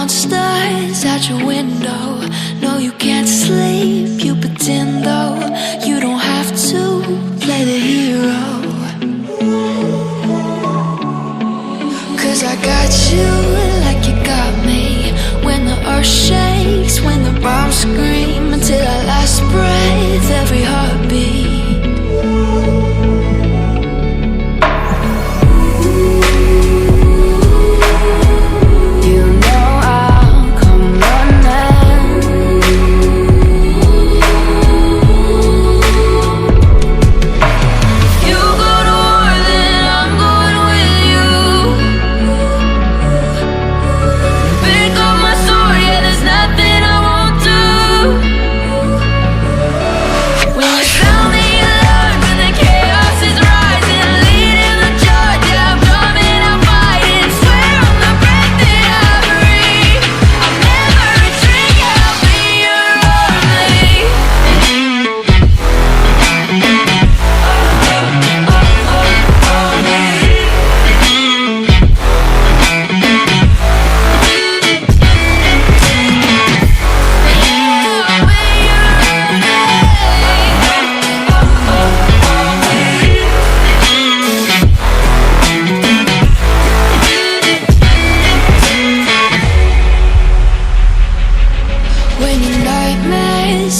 monsters out your window. No, you can't sleep, you pretend though. You don't have to play the hero, 'cause I got you like you got me. When the earth shakes, when the bombs scream, until our last breath, every heartbeat.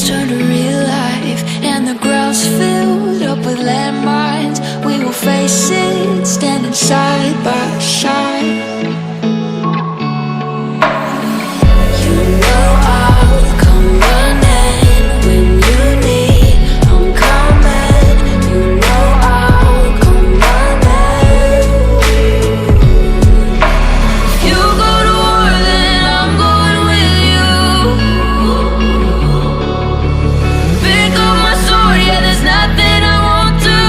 Turn to real life and the ground's filled up with landmines. We will face it, standing side by side. You know I'll come running when you need. I'm coming. You know I'll come running. You go to war, then I'm going with you. There's nothing I won't do.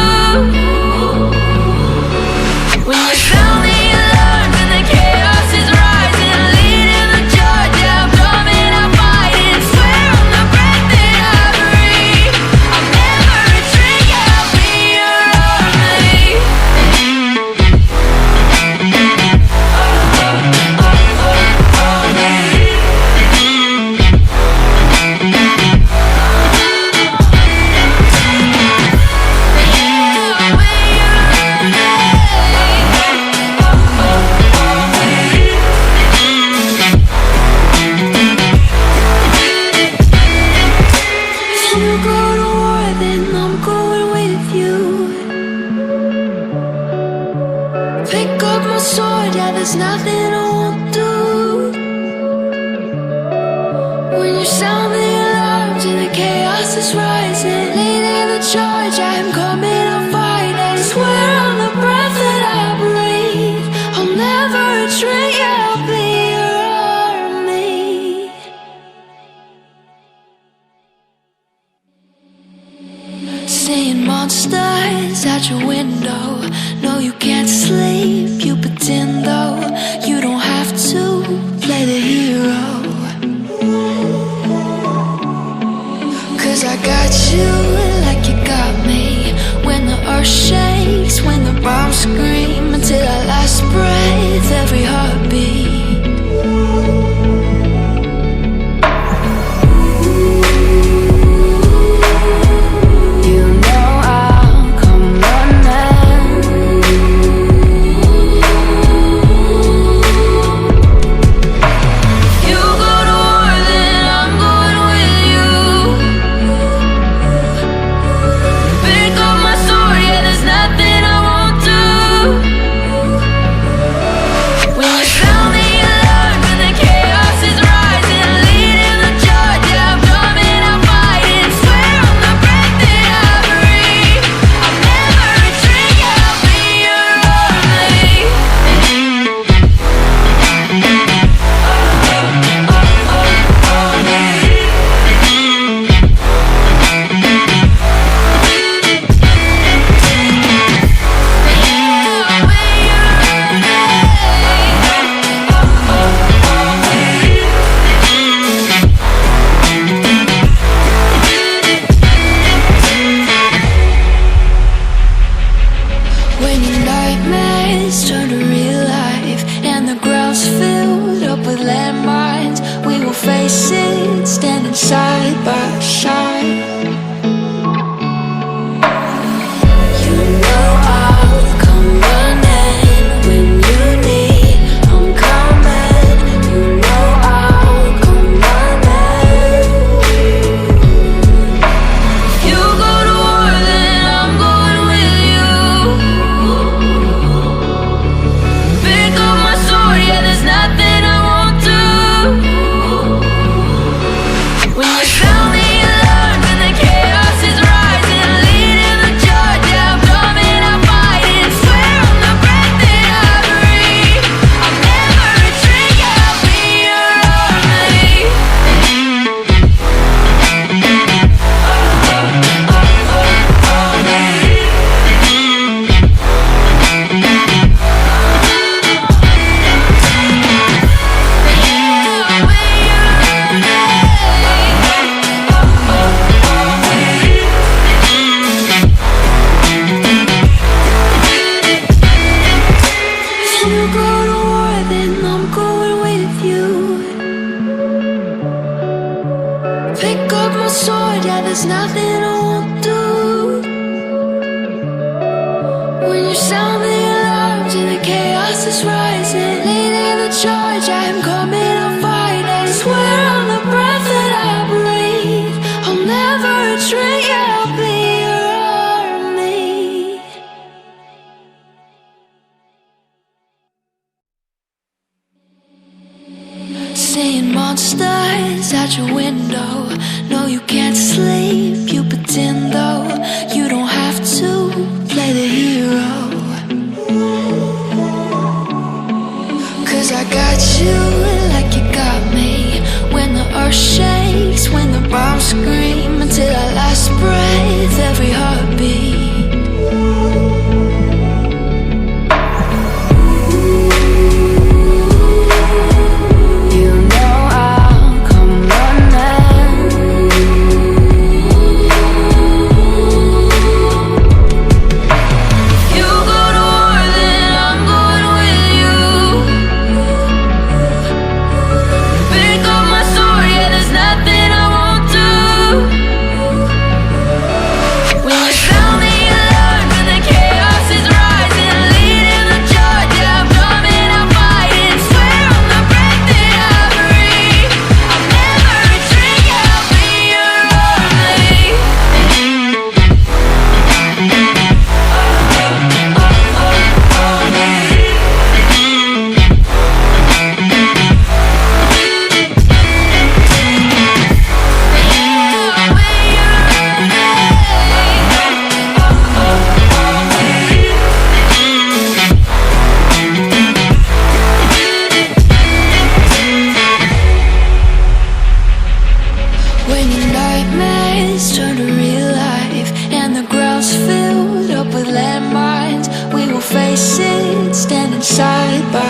When you sound the alarm and the chaos is rising, leading the charge, yeah, I'm coming, I'm fighting. Swear on the breath that I breathe, I'll never retreat, yeah, I'll be your army. You go to war, then I'm going with you. Pick up my sword, yeah, there's nothing I won't do. When you sound the alarms and the chaos is rising, leading the charge, I'm coming, I'm fighting. Swear on the breath that I breathe, I'll never retreat, yeah, I'll be your army. Seeing monsters out your window. No, you can't sleep, you pretend though. You don't have to play the hero, 'cause I got you like you got me. When the earth shakes, when the bombs scream, until our last breath, every heartbeat. When you there's nothing I won't do. When you sound the alarms and the chaos is rising, leading the charge, I am coming, I'll fight it. Swear on the breath that I breathe, I'll never retreat, yeah, I'll be your army. Seeing monsters out your window, no you can't sleep, you pretend though you don't have to play the hero. Cause I got you like you got me. When the earth shakes, when the bombs scream, until our last breath, every heartbeat. Side by